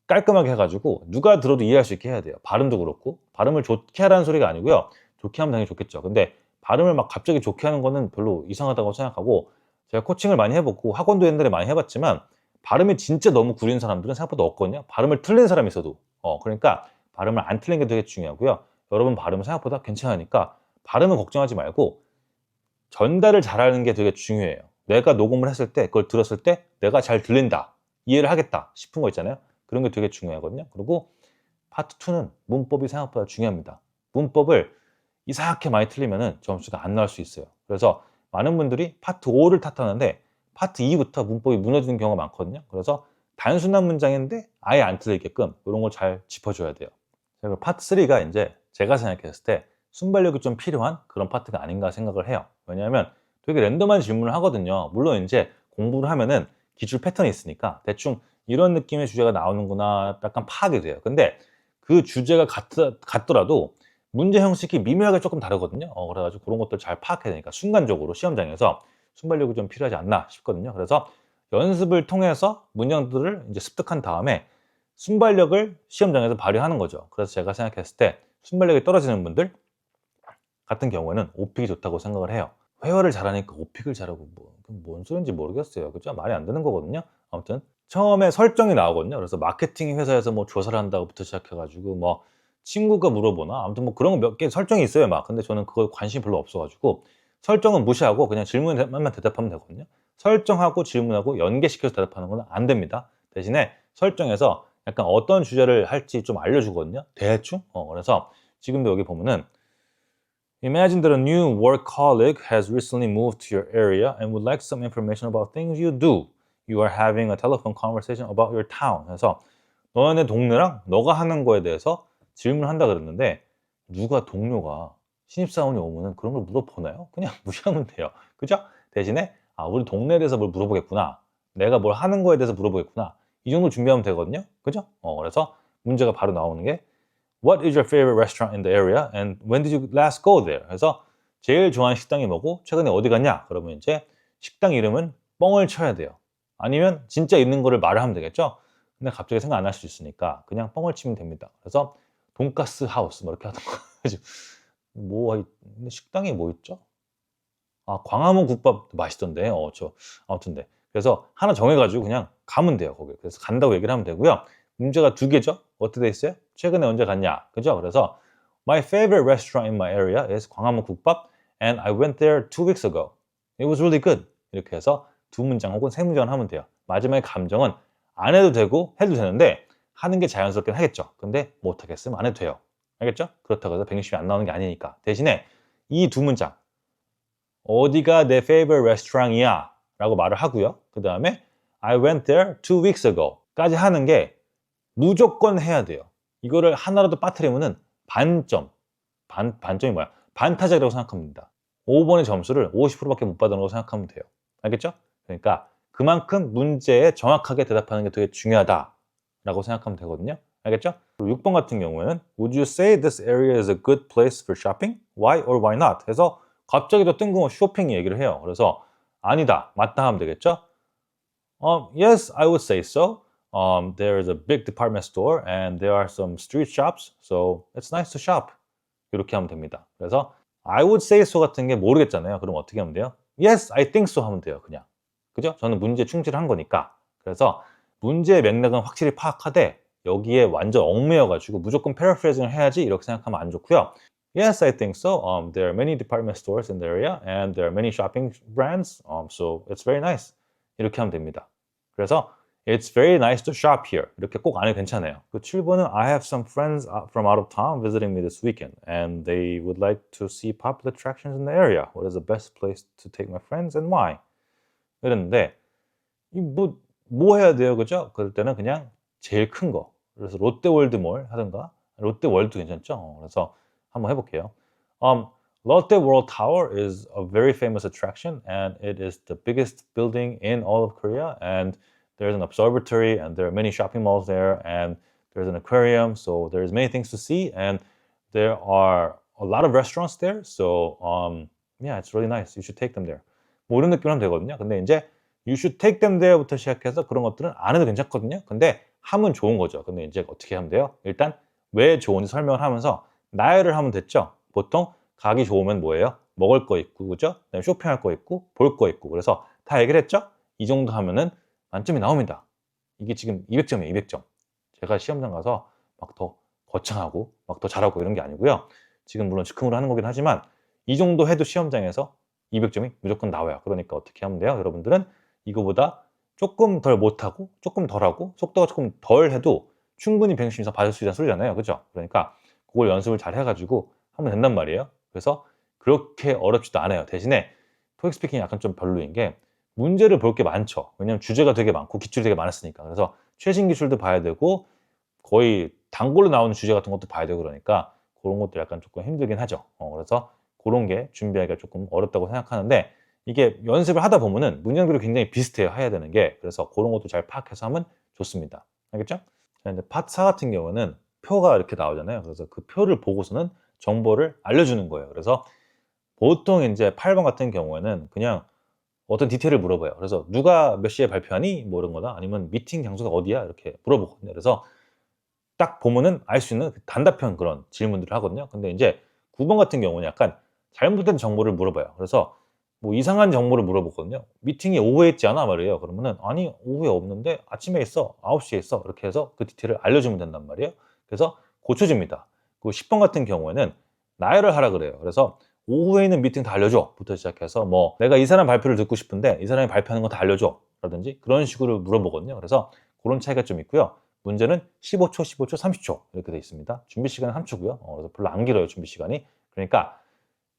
깔끔하게 해가지고 누가 들어도 이해할 수 있게 해야 돼요. 발음도 그렇고, 발음을 좋게 하라는 소리가 아니고요. 좋게 하면 당연히 좋겠죠. 근데 발음을 막 갑자기 좋게 하는 거는 별로 이상하다고 생각하고, 제가 코칭을 많이 해봤고 학원도 옛날에 많이 해봤지만 발음이 진짜 너무 구린 사람들은 생각보다 없거든요. 발음을 틀린 사람이 있어도. 그러니까 발음을 안 틀린 게 되게 중요하고요. 여러분 발음은 생각보다 괜찮으니까 발음은 걱정하지 말고 전달을 잘하는 게 되게 중요해요. 내가 녹음을 했을 때 그걸 들었을 때 내가 잘 들린다, 이해를 하겠다 싶은 거 있잖아요. 그런 게 되게 중요하거든요. 그리고 파트 2는 문법이 생각보다 중요합니다. 문법을 이상하게 많이 틀리면 점수가 안 나올 수 있어요. 그래서 많은 분들이 파트 5를 탓하는데 파트 2부터 문법이 무너지는 경우가 많거든요. 그래서 단순한 문장인데 아예 안 틀리게끔 이런 걸 잘 짚어줘야 돼요. 그리고 파트 3가 이제 제가 생각했을 때 순발력이 좀 필요한 그런 파트가 아닌가 생각을 해요. 왜냐하면 되게 랜덤한 질문을 하거든요. 물론 이제 공부를 하면은 기출 패턴이 있으니까 대충 이런 느낌의 주제가 나오는구나 약간 파악이 돼요. 근데 그 주제가 같더라도 문제 형식이 미묘하게 조금 다르거든요. 그래가지고 그런 것들 잘 파악해야 되니까 순간적으로 시험장에서 순발력이 좀 필요하지 않나 싶거든요. 그래서 연습을 통해서 문장들을 이제 습득한 다음에 순발력을 시험장에서 발휘하는 거죠. 그래서 제가 생각했을 때 순발력이 떨어지는 분들 같은 경우에는 오픽이 좋다고 생각을 해요. 회화를 잘하니까 오픽을 잘하고 뭔 소린지 모르겠어요. 그죠? 말이 안 되는 거거든요. 아무튼 처음에 설정이 나오거든요. 그래서 마케팅 회사에서 뭐 조사를 한다고부터 시작해 가지고 뭐 친구가 물어보나 아무튼 뭐 그런 거 몇 개 설정이 있어요 막. 근데 저는 그거 관심이 별로 없어 가지고 설정은 무시하고 그냥 질문에만 대답하면 되거든요. 설정하고 질문하고 연계시켜서 대답하는 건 안 됩니다. 대신에 설정에서 약간 어떤 주제를 할지 좀 알려주거든요. 대충. 그래서 지금도 여기 보면은 Imagine that a new work colleague has recently moved to your area and would like some information about things you do. You are having a telephone conversation about your town. 그래서 너네 동네랑 너가 하는 거에 대해서 질문한다 그랬는데 누가 동료가 신입사원이 오면은 그런 걸 물어보나요? 그냥 무시하면 돼요. 그죠? 대신에 우리 동네에 대해서 뭘 물어보겠구나. 내가 뭘 하는 거에 대해서 물어보겠구나. 이 정도 준비하면 되거든요. 그죠? 그래서 문제가 바로 나오는 게 What is your favorite restaurant in the area? And when did you last go there? 그래서 제일 좋아하는 식당이 뭐고 최근에 어디 갔냐? 그러면 이제 식당 이름은 뻥을 쳐야 돼요. 아니면 진짜 있는 거를 말을 하면 되겠죠? 근데 갑자기 생각 안 날 수 있으니까 그냥 뻥을 치면 됩니다. 그래서 돈가스 하우스 뭐 이렇게 하던 거. 식당이 뭐 있죠? 광화문 국밥 맛있던데. 아무튼 네. 그래서 하나 정해가지고 그냥 가면 돼요 거기. 그래서 간다고 얘기를 하면 되고요. 문제가 두 개죠. 어떻게 돼 있어요? 최근에 언제 갔냐? 그죠? 그래서 My favorite restaurant in my area is 광화문 국밥 and I went there 2 weeks ago. It was really good. 이렇게 해서 두 문장 혹은 세 문장을 하면 돼요. 마지막에 감정은 안 해도 되고 해도 되는데 하는 게 자연스럽긴 하겠죠. 근데 못 하겠으면 안 해도 돼요. 알겠죠? 그렇다고 해서 160이 안 나오는 게 아니니까. 대신에 이 두 문장 어디가 내 favorite restaurant이야 라고 말을 하고요. 그 다음에 I went there 2 weeks ago 까지 하는 게 무조건 해야 돼요. 이거를 하나라도 빠뜨리면은 반점이 뭐야? 반타작이라고 생각하면 됩니다. 5번의 점수를 50%밖에 못 받는 거라고 생각하면 돼요. 알겠죠? 그러니까 그만큼 문제에 정확하게 대답하는 게 되게 중요하다라고 생각하면 되거든요. 알겠죠? 6번 같은 경우에는 Would you say this area is a good place for shopping? Why or why not? 해서 갑자기 더 뜬금없이 쇼핑 얘기를 해요. 그래서 아니다, 맞다 하면 되겠죠? Yes, I would say so. There is a big department store and there are some street shops, so it's nice to shop. 이렇게 하면 됩니다. 그래서 I would say so 같은 게 모르겠잖아요. 그럼 어떻게 하면 돼요? Yes, I think so 하면 돼요. 그냥. 그죠? 저는 문제에 충실한 거니까. 그래서 문제의 맥락은 확실히 파악하되 여기에 완전 얽매여가지고 무조건 paraphrasing을 해야지 이렇게 생각하면 안 좋고요. Yes, I think so. There are many department stores in the area and there are many shopping brands. So it's very nice. 이렇게 하면 됩니다. 그래서 It's very nice to shop here. 이렇게 꼭 안 해도 괜찮아요. 그 7번은 I have some friends from out of town visiting me this weekend and they would like to see popular attractions in the area. What is the best place to take my friends and why? 이랬는데 뭐 해야 돼요, 그죠? 그럴 때는 그냥 제일 큰 거. 그래서 롯데월드몰 하든가 롯데월드 괜찮죠? 그래서 한번 해볼게요. Lotte World Tower is a very famous attraction and it is the biggest building in all of Korea and there's an observatory and there are many shopping malls there and there's an aquarium, so there's many things to see and there are a lot of restaurants there, so yeah, it's really nice. You should take them there. 뭐 이런 느낌으로 하면 되거든요. 근데 이제 You should take them there부터 시작해서 그런 것들은 안 해도 괜찮거든요. 근데 하면 좋은 거죠. 근데 이제 어떻게 하면 돼요? 일단 왜 좋은지 설명을 하면서 나열을 하면 됐죠. 보통 가기 좋으면 뭐예요? 먹을 거 있고, 그죠? 그다음에 쇼핑할 거 있고, 볼 거 있고. 그래서 다 얘기를 했죠? 이 정도 하면은 만점이 나옵니다. 이게 지금 200점이에요, 200점. 제가 시험장 가서 막 더 거창하고, 막 더 잘하고 이런 게 아니고요. 지금 물론 즉흥으로 하는 거긴 하지만 이 정도 해도 시험장에서 200점이 무조건 나와요. 그러니까 어떻게 하면 돼요? 여러분들은 이거보다 조금 덜 못하고 조금 덜하고 속도가 조금 덜 해도 충분히 160 이상 받을 수 있다는 소리잖아요. 그죠? 그러니까 그걸 연습을 잘 해가지고 하면 된단 말이에요. 그래서 그렇게 어렵지도 않아요. 대신에 토익 스피킹이 약간 좀 별로인 게 문제를 볼 게 많죠. 왜냐면 주제가 되게 많고 기출이 되게 많았으니까. 그래서 최신 기술도 봐야 되고 거의 단골로 나오는 주제 같은 것도 봐야 되고 그러니까 그런 것도 약간 조금 힘들긴 하죠. 그래서 그런 게 준비하기가 조금 어렵다고 생각하는데 이게 연습을 하다 보면은 문장들이 굉장히 비슷해요. 해야 되는 게. 그래서 그런 것도 잘 파악해서 하면 좋습니다. 알겠죠? 자, 이제 파트 4 같은 경우는 표가 이렇게 나오잖아요. 그래서 그 표를 보고서는 정보를 알려주는 거예요. 그래서 보통 이제 8번 같은 경우에는 그냥 어떤 디테일을 물어봐요. 그래서 누가 몇 시에 발표하니? 뭐 이런 거나 아니면 미팅 장소가 어디야? 이렇게 물어보거든요. 그래서 딱 보면은 알 수 있는 단답형 그런 질문들을 하거든요. 근데 인제 9번 같은 경우는 약간 잘못된 정보를 물어봐요. 그래서 뭐 이상한 정보를 물어보거든요. "미팅이 오후에 있지 않아?" 말이에요. 그러면은 "아니 오후에 없는데 아침에 있어. 9 시에 있어." 이렇게 해서 그 디테일을 알려주면 된단 말이에요. 그래서 고쳐 줍니다. 그 10번 같은 경우에는 나열을 하라 그래요. 그래서 "오후에 있는 미팅 다 알려줘." 부터 시작해서 뭐 "내가 이 사람 발표를 듣고 싶은데 이 사람이 발표하는 거 다 알려줘." 라든지 그런 식으로 물어보거든요. 그래서 고런 차이가 좀 있고요. 문제는 15 초, 15 초, 30초 이렇게 돼 있습니다. 준비 시간은 3 초고요. 그래서 별로 안 길어요, 준비 시간이. 그러니까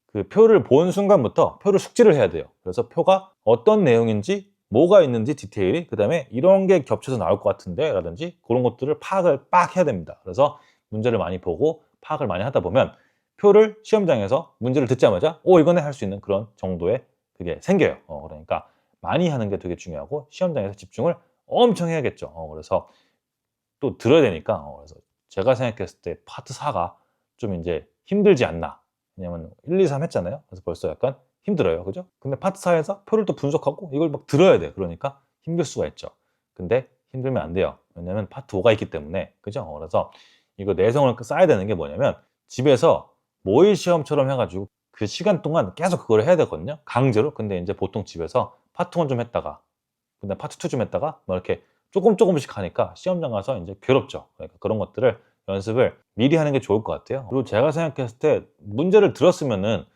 그 표를 본 순간부터 표를 숙지를 해야 돼요. 그래서 표가 어떤 내용인지 뭐가 있는지 디테일이 그다음에 이런 게 겹쳐서 나올 것 같은데 라든지 그런 것들을 파악을 빡 해야 됩니다. 그래서 문제를 많이 보고 파악을 많이 하다 보면 표를 시험장에서 문제를 듣자마자 이거네 할 수 있는 그런 정도의 그게 생겨요. 그러니까 많이 하는 게 되게 중요하고 시험장에서 집중을 엄청 해야겠죠. 그래서 또 들어야 되니까 그래서 제가 생각했을 때 파트 4가 좀 인제 힘들지 않나. 왜냐면 1, 2, 3 했잖아요. 그래서 벌써 약간 힘들어요. 그죠? 근데 파트 4에서 표를 또 분석하고 이걸 막 들어야 돼. 그러니까 힘들 수가 있죠. 근데 힘들면 안 돼요. 왜냐면 파트 5가 있기 때문에. 그죠? 그래서 이거 내성을 쌓아야 되는 게 뭐냐면 집에서 모의 시험처럼 해 가지고 그 시간 동안 계속 그거를 해야 되거든요, 강제로. 근데 인제 보통 집에서 파트 1 좀 했다가 그다음에 파트 2 좀 했다가 뭐 이렇게 쪼끔씩 하니까 시험장 가서 인제 괴롭죠. 그러니까 그런 것들을 연습을 미리 하는 게 좋을 것 같아요. 그리고 제가 생각했을 때 문제를 들었으면은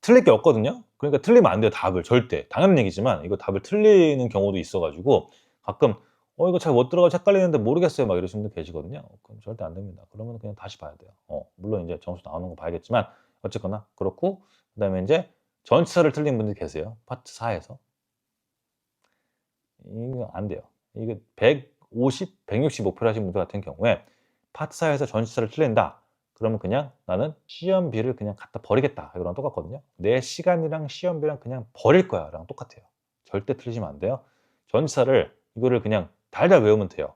틀릴 게 없거든요. 그러니까 틀리면 안 돼요, 답을 절대. 당연한 얘기지만 이거 답을 틀리는 경우도 있어 가지고 가끔 이거 잘 못 들어가지고 헷갈리는데 모르겠어요." 막 이러시는 분들 계시거든요. 그럼 절대 안 됩니다. 그러면은 그냥 다시 봐야 돼요. 물론 인제 점수 나오는 거 봐야겠지만 어쨌거나 그렇고 그다음에 인제 전치사를 틀린 분들이 계세요, 파트 4에서. 이거 안 돼요. 이게 150, 165 표를 하신 분들 같은 경우에 파트 4에서 전치사를 틀린다. 그러면 그냥 '나는 시험비를 그냥 갖다 버리겠다.' 이거랑 똑같거든요. '내 시간이랑 시험비랑 그냥 버릴 거야.'랑 똑같아요. 절대 틀리시면 안 돼요. 전치사를 이거를 그냥 달달 외우면 돼요.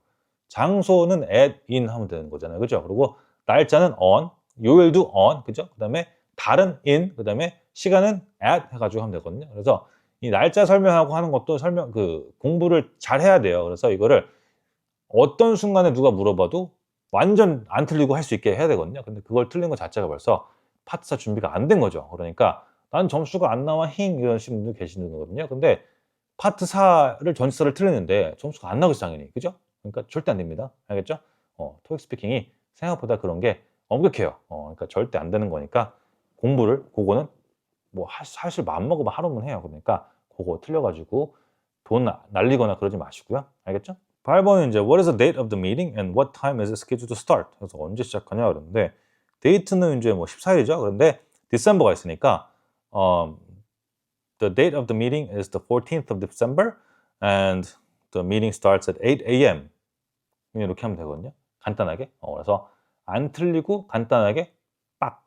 장소는 at, in 하면 되는 거잖아요. 그죠? 그리고 날짜는 on, 요일도 on 그죠? 그다음에 달은 in 그다음에 시간은 at 해 가지고 하면 되거든요. 그래서 이 날짜 설명하고 하는 것도 공부를 잘해야 돼요. 그래서 이거를 어떤 순간에 누가 물어봐도 완전 안 틀리고 할 수 있게 해야 되거든요. 근데 그걸 틀린 것 자체가 벌써 파트 4 준비가 안 된 거죠. 그러니까 "난 점수가 안 나와 힝." 이러시는 분들 계시는 거거든요. 근데 파트 4를 전치사를 틀렸는데 점수가 안 나오겠죠 당연히. 그죠? 그러니까 절대 안 됩니다. 알겠죠? 토익 스피킹이 생각보다 그런 게 엄격해요. 그러니까 절대 안 되는 거니까 공부를 고거는 뭐 사실 마음먹으면 하루면 해요. 그러니까 고거 틀려 가지고 돈 날리거나 그러지 마시고요. 알겠죠? 8 번은 인제 "What is the date of the meeting and what time is it scheduled to start?" 그래서 "언제 시작하냐?" 그러는데 데이트는 인제 뭐 14 일이죠. 그런데 디셈버가 있으니까 어 "The date of the meeting is the 14th of December and the meeting starts at 8 AM." 그냥 이렇게 하면 되거든요, 간단하게. 그래서 안 틀리고 간단하게 빡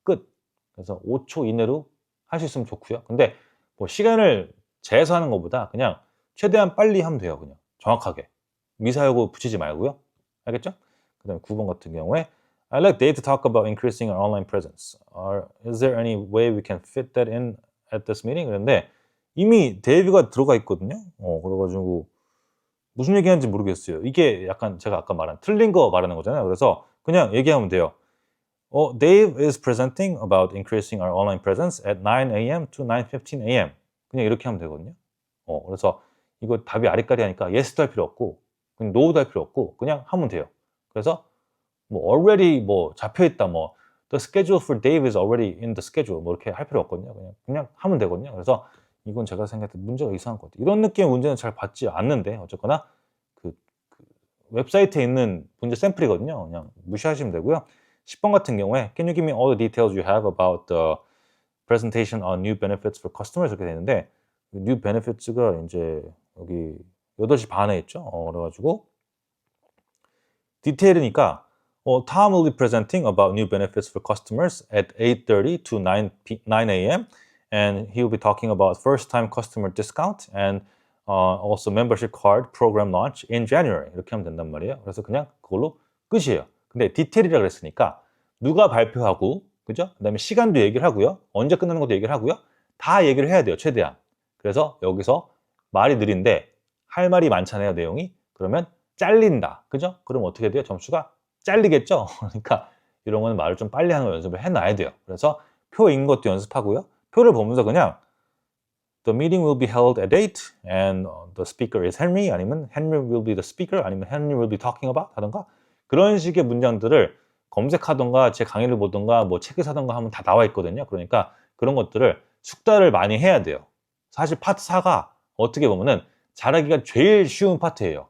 끝. 그래서 5초 이내로 할 수 있으면 좋고요. 근데 뭐 시간을 재서 하는 것보다 그냥 최대한 빨리 하면 돼요, 그냥 정확하게. 미사여구 붙이지 말고요. 알겠죠? 그다음에 9번 같은 경우에 "I'd like Dave to talk about increasing our online presence. Is there any way we can fit that in at this meeting?" 그런데 이미 데이비가 들어가 있거든요. 그래 가지고 무슨 얘기하는지 모르겠어요. 이게 약간 제가 아까 말한 틀린 거 말하는 거잖아요. 그래서 그냥 얘기하면 돼요. Dave is presenting about increasing our online presence at 9 AM to 9:15 AM." 그냥 이렇게 하면 되거든요. 그래서 이거 답이 아리까리 하니까 yes도 할 필요 없고 그냥 no도 할 필요 없고 그냥 하면 돼요. 그래서 뭐 already 뭐 잡혀 있다 뭐 "The schedule for Dave is already in the schedule." 뭐 이렇게 할 필요 없거든요. 그냥 하면 되거든요. 그래서 이건 제가 생각할 때 문제가 이상한 것 같아요. 이런 느낌의 문제는 잘 받지 않는데 어쨌거나 그 웹사이트에 있는 문제 샘플이거든요. 그냥 무시하시면 되고요. 10번 같은 경우에 "Can you give me all the details you have about the presentation on new benefits for customers?" 이렇게 돼 있는데 new benefits가 인제 여기 8시 반에 있죠. 그래 가지고 디테일이니까 Tom will be presenting about new benefits for customers at 8:30 to 9 AM, and he will be talking about first-time customer discount and also membership card program launch in January. 이렇게 하면 된단 말이에요. 그래서 그냥 그걸로 끝이에요. 근데 디테일이라 그랬으니까 누가 발표하고 그죠? 그다음에 시간도 얘기를 하고요. 언제 끝나는 것도 얘기를 하고요. 다 얘기를 해야 돼요, 최대한. 그래서 여기서 말이 느린데 할 말이 많잖아요, 내용이. 그러면 잘린다. 그죠? 그럼 어떻게 돼요? 점수가 잘리겠죠? 그러니까 이런 거는 말을 좀 빨리 하는 거 연습을 해놔야 돼요. 그래서 표 읽는 것도 연습하고요. 표를 보면서 그냥 The meeting will be held at 8 and the speaker is Henry 아니면 Henry will be the speaker 아니면 Henry will be talking about 하던가 그런 식의 문장들을 검색하던가 제 강의를 보던가 뭐 책을 사던가 하면 다 나와 있거든요. 그러니까 그런 것들을 숙달을 많이 해야 돼요. 사실 파트 4가 어떻게 보면은 잘하기가 제일 쉬운 파트예요.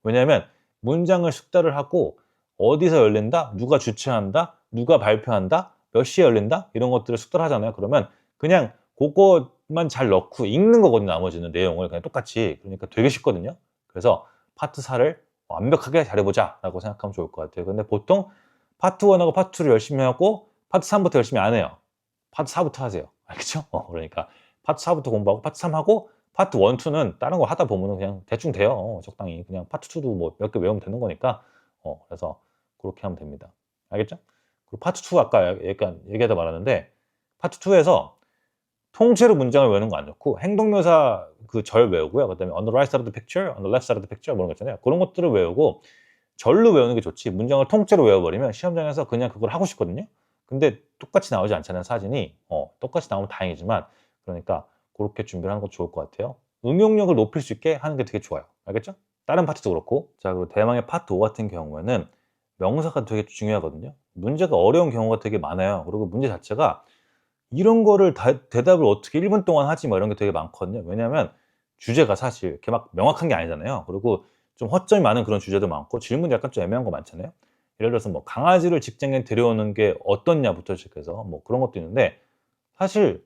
왜냐하면 문장을 숙달을 하고 어디서 열린다, 누가 주최한다, 누가 발표한다, 몇 시에 열린다 이런 것들을 숙달하잖아요. 그러면 그냥 그것만 잘 넣고 읽는 거거든요. 나머지는 내용을 그냥 똑같이. 그러니까 되게 쉽거든요. 그래서 파트 4를 완벽하게 잘해보자 라고 생각하면 좋을 것 같아요. 근데 보통 파트 1하고 파트 2를 열심히 하고 파트 3부터 열심히 안 해요. 파트 4부터 하세요. 알겠죠? 그러니까 파트 4부터 공부하고 파트 3 하고 파트 1, 2는 다른 거 하다 보면 그냥 대충 돼요. 적당히. 그냥 파트 2도 뭐 몇 개 외우면 되는 거니까. 그래서 그렇게 하면 됩니다. 알겠죠? 그리고 파트 2 아까 약간 얘기하다 말았는데 파트 2에서 통째로 문장을 외우는 거 안 좋고 행동묘사 그 절 외우고요. 그다음에 on the right side of the picture, on the left side of the picture 뭐 이런 거 있잖아요. 그런 것들을 외우고 절로 외우는 게 좋지. 문장을 통째로 외워버리면 시험장에서 그냥 그걸 하고 싶거든요. 근데 똑같이 나오지 않잖아요, 사진이. 똑같이 나오면 다행이지만 그러니까 그렇게 준비를 하는 것도 좋을 것 같아요. 응용력을 높일 수 있게 하는 게 되게 좋아요. 알겠죠? 다른 파트도 그렇고. 자, 그리고 대망의 파트 5 같은 경우에는 명사가 되게 중요하거든요. 문제가 어려운 경우가 되게 많아요. 그리고 문제 자체가 이런 거를 대답을 어떻게 1분 동안 하지 뭐 이런 게 되게 많거든요. 왜냐하면 주제가 사실 이렇게 막 명확한 게 아니잖아요. 그리고 좀 허점이 많은 그런 주제도 많고 질문이 약간 좀 애매한 거 많잖아요. 예를 들어서 뭐 강아지를 직장에 데려오는 게 어떻냐부터 시작해서 뭐 그런 것도 있는데 사실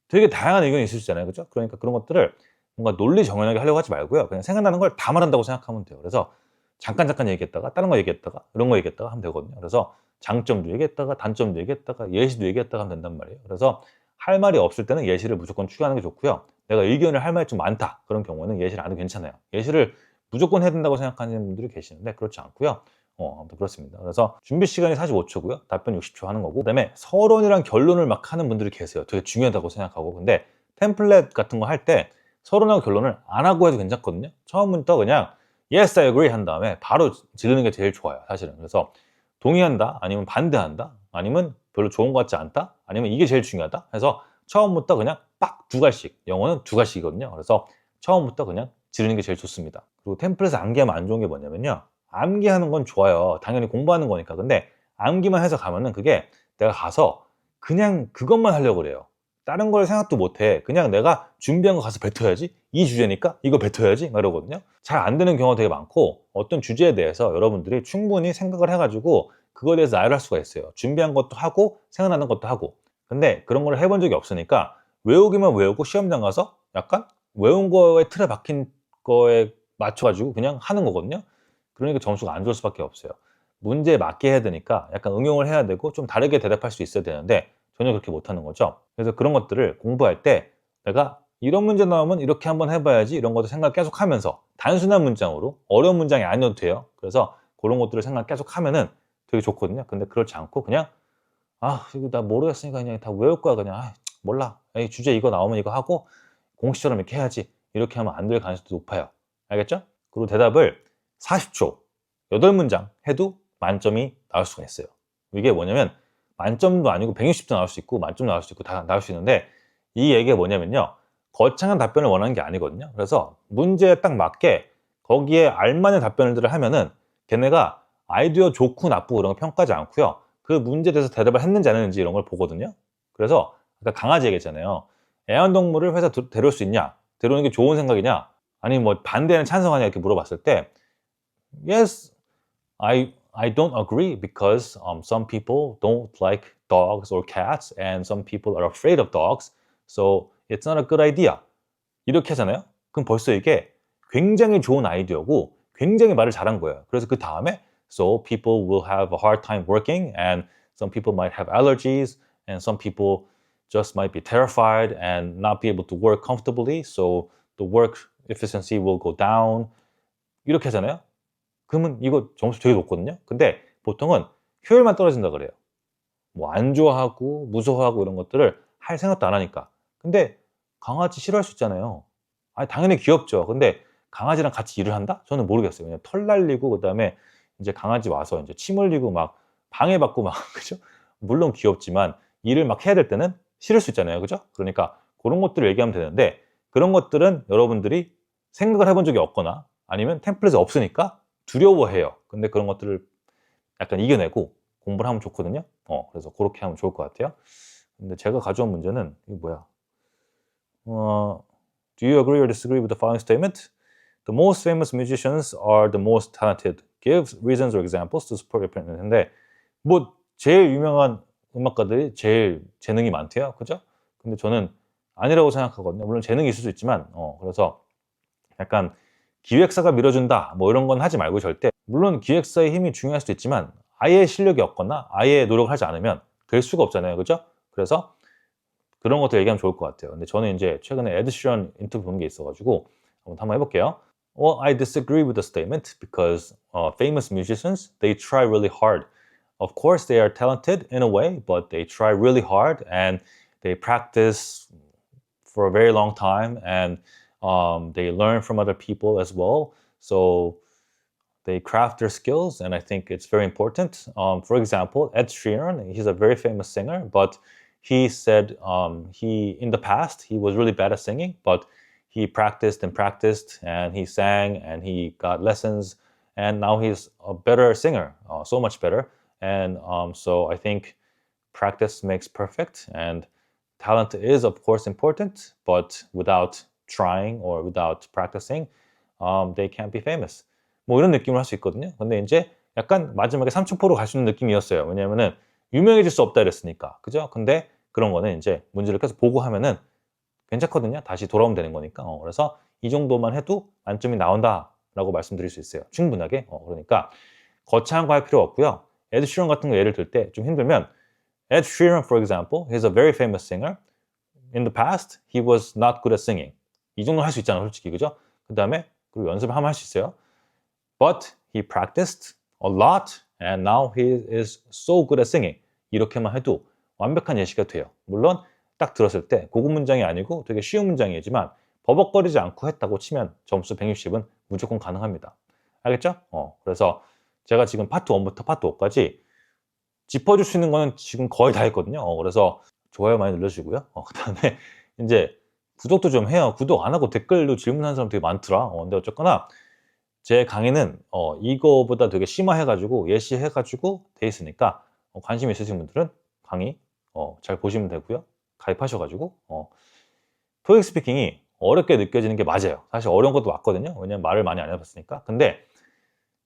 되게 다양한 의견이 있을 수 있잖아요. 그죠? 그러니까 그런 것들을 뭔가 논리 정연하게 하려고 하지 말고요. 그냥 생각나는 걸 다 말한다고 생각하면 돼요. 그래서 잠깐 얘기했다가 다른 거 얘기했다가 이런 거 얘기했다가 하면 되거든요. 그래서 장점도 얘기했다가 단점도 얘기했다가 예시도 얘기했다가 하면 된단 말이에요. 그래서 할 말이 없을 때는 예시를 무조건 추가하는 게 좋고요. 내가 의견을 할 말이 좀 많다. 그런 경우는 예시를 안 해도 괜찮아요. 예시를 무조건 해야 된다고 생각하는 분들이 계시는데 그렇지 않고요. 아무튼 그렇습니다. 그래서 준비 시간이 45초고요. 답변 60초 하는 거고 그다음에 서론이랑 결론을 막 하는 분들이 계세요. 되게 중요하다고 생각하고 근데 템플릿 같은 거 할 때 서론하고 결론을 안 하고 해도 괜찮거든요. 처음부터 그냥 Yes, I agree 한 다음에 바로 지르는 게 제일 좋아요. 사실은. 그래서 동의한다 아니면 반대한다 아니면 별로 좋은 것 같지 않다 아니면 이게 제일 중요하다 해서 처음부터 그냥 빡 두 갈씩 영어는 두 갈씩이거든요. 그래서 처음부터 그냥 지르는 게 제일 좋습니다. 그리고 템플릿을 암기하면 안 좋은 게 뭐냐면요. 암기하는 건 좋아요. 당연히 공부하는 거니까. 근데 암기만 해서 가면은 그게 내가 가서 그냥 그것만 하려고 그래요. 다른 걸 생각도 못 해. 그냥 내가 준비한 거 가서 뱉어야지. 이 주제니까 이거 뱉어야지. 막 이러거든요. 잘 안 되는 경우가 되게 많고 어떤 주제에 대해서 여러분들이 충분히 생각을 해가지고 그거에 대해서 나열할 수가 있어요. 준비한 것도 하고 생각나는 것도 하고. 근데 그런 걸 해본 적이 없으니까 외우기만 외우고 시험장 가서 약간 외운 거에 틀에 박힌 거에 맞춰가지고 그냥 하는 거거든요. 그러니까 점수가 안 좋을 수밖에 없어요. 문제에 맞게 해야 되니까 약간 응용을 해야 되고 좀 다르게 대답할 수 있어야 되는데 전혀 그렇게 못하는 거죠. 그래서 그런 것들을 공부할 때 내가 이런 문제 나오면 이렇게 한번 해봐야지 이런 것도 생각 계속 하면서 단순한 문장으로 어려운 문장이 아니어도 돼요. 그래서 그런 것들을 생각 계속 하면은 되게 좋거든요. 근데 그렇지 않고 그냥 이거 나 모르겠으니까 그냥 다 외울 거야 그냥 몰라. 에이, 주제 이거 나오면 이거 하고 공식처럼 이렇게 해야지. 이렇게 하면 안 될 가능성도 높아요. 알겠죠? 그리고 대답을 40초, 8문장 해도 만점이 나올 수가 있어요. 이게 뭐냐면 만점도 아니고 160도 나올 수 있고 만점 나올 수 있고 다 나올 수 있는데 이 얘기가 뭐냐면요. 거창한 답변을 원하는 게 아니거든요. 그래서 문제에 딱 맞게 거기에 알맞는 답변들을 하면은 걔네가 아이디어 좋고 나쁘고 이런 거 평가하지 않고요. 그 문제에 대해서 대답을 했는지 안 했는지 이런 걸 보거든요. 그래서 아까 강아지 얘기했잖아요. 애완동물을 회사 데려올 수 있냐? 데려오는 게 좋은 생각이냐? 아니면 뭐 반대는 찬성하냐? 이렇게 물어봤을 때 Yes, I don't agree because some people don't like dogs or cats and some people are afraid of dogs. So it's not a good idea. 이렇게 하잖아요. 그럼 벌써 이게 굉장히 좋은 아이디어고 굉장히 말을 잘한 거예요. 그래서 그 다음에 So people will have a hard time working and some people might have allergies and some people just might be terrified and not be able to work comfortably. So the work efficiency will go down. 이렇게 하잖아요. 그러면 이거 점수 되게 높거든요. 근데 보통은 효율만 떨어진다 그래요. 뭐 안 좋아하고 무서워하고 이런 것들을 할 생각도 안 하니까. 근데 강아지 싫어할 수 있잖아요. 아니 당연히 귀엽죠. 근데 강아지랑 같이 일을 한다? 저는 모르겠어요. 그냥 털 날리고 그다음에 인제 강아지 와서 인제 침 흘리고 막 방해받고 막 그죠? 물론 귀엽지만 일을 막 해야 될 때는 싫을 수 있잖아요. 그죠? 그러니까 고런 것들을 얘기하면 되는데 그런 것들은 여러분들이 생각을 해본 적이 없거나 아니면 템플릿이 없으니까 두려워해요. 근데 그런 것들을 약간 이겨내고 공부를 하면 좋거든요. 그래서 고렇게 하면 좋을 것 같아요. 근데 제가 가져온 문제는 이게 뭐야? Do you agree or disagree with the following statement? The most famous musicians are the most talented. Give reasons or examples to support your opinion. 근데 뭐 제일 유명한 음악가들이 제일 재능이 많대요. 그죠? 근데 저는 아니라고 생각하거든요. 물론 재능이 있을 수 있지만 그래서 약간 기획사가 밀어준다 뭐 이런 건 하지 말고 절대 물론 기획사의 힘이 중요할 수도 있지만 아예 실력이 없거나 아예 노력을 하지 않으면 될 수가 없잖아요. 그죠? 그래서 그런 것도 얘기하면 좋을 것 같아요. 근데 저는 이제 최근에 에드 시런 인터뷰 본 게 있어 가지고 한번 해볼게요. Well, I disagree with the statement because famous musicians, they try really hard. Of course, they are talented in a way, but they try really hard and they practice for a very long time and they learn from other people as well. So they craft their skills, and I think it's very important. For example, Ed Sheeran, he's a very famous singer, but he said he in the past he was really bad at singing, but he practiced and practiced, and he sang and he got lessons, and now he's a better singer, so much better. And so I think practice makes perfect, and talent is of course important, but without trying or without practicing, they can't be famous. 뭐 이런 느낌을 할 수 있거든요. 근데 이제 약간 마지막에 삼천포로 갈 수 있는 느낌이었어요. 왜냐면은 유명해질 수 없다 이랬으니까. 그죠? 근데 그런 거는 이제 문제를 계속 보고 하면은 괜찮거든요. 다시 돌아오면 되는 거니까. 그래서 이 정도만 해도 만점이 나온다라고 말씀드릴 수 있어요. 충분하게. 그러니까 거창한 거 할 필요 없고요. 에드 시런 같은 거 예를 들 때 좀 힘들면 Ed Sheeran, for example, he's a very famous singer. In the past, he was not good at singing. 이 정도 할 수 있잖아, 솔직히. 그죠? 그 다음에 그리고 연습을 하면 할 수 있어요. But he practiced a lot and now he is so good at singing. 이렇게만 해도 완벽한 예시가 돼요. 물론 딱 들었을 때 고급 문장이 아니고 되게 쉬운 문장이지만 버벅거리지 않고 했다고 치면 점수 160은 무조건 가능합니다. 알겠죠? 그래서 제가 지금 파트 1부터 파트 5까지 짚어줄 수 있는 거는 지금 거의 다 했거든요. 그래서 좋아요 많이 눌러주시고요. 그다음에 이제 구독도 좀 해요. 구독 안 하고 댓글로 질문하는 사람 되게 많더라. 근데 어쨌거나 제 강의는 이거보다 되게 심화해가지고 예시해가지고 돼 있으니까 관심 있으신 분들은 강의 잘 보시면 되고요. 가입하셔가지고 토익 스피킹이 어렵게 느껴지는 게 맞아요. 사실 어려운 것도 맞거든요. 왜냐면 말을 많이 안 해봤으니까. 근데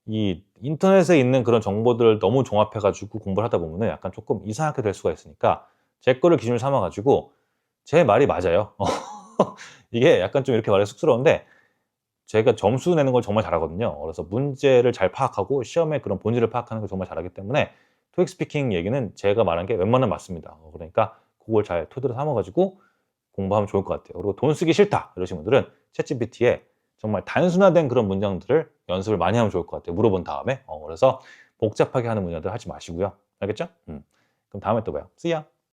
이 인터넷에 있는 그런 정보들을 너무 종합해가지고 공부를 하다 보면은 약간 조금 이상하게 될 수가 있으니까 제 거를 기준을 삼아가지고 제 말이 맞아요. 이게 약간 좀 이렇게 말해 쑥스러운데 제가 점수 내는 걸 정말 잘하거든요. 그래서 문제를 잘 파악하고 시험의 그런 본질을 파악하는 걸 정말 잘하기 때문에 토익 스피킹 얘기는 제가 말한 게 웬만하면 맞습니다. 그러니까 그걸 잘 토대로 삼아가지고 공부하면 좋을 것 같아요. 그리고 돈 쓰기 싫다 이러신 분들은 챗GPT에 정말 단순화된 그런 문장들을 연습을 많이 하면 좋을 것 같아요. 물어본 다음에. 그래서 복잡하게 하는 문장들 하지 마시고요. 알겠죠? 그럼 다음에 또 봐요. See ya!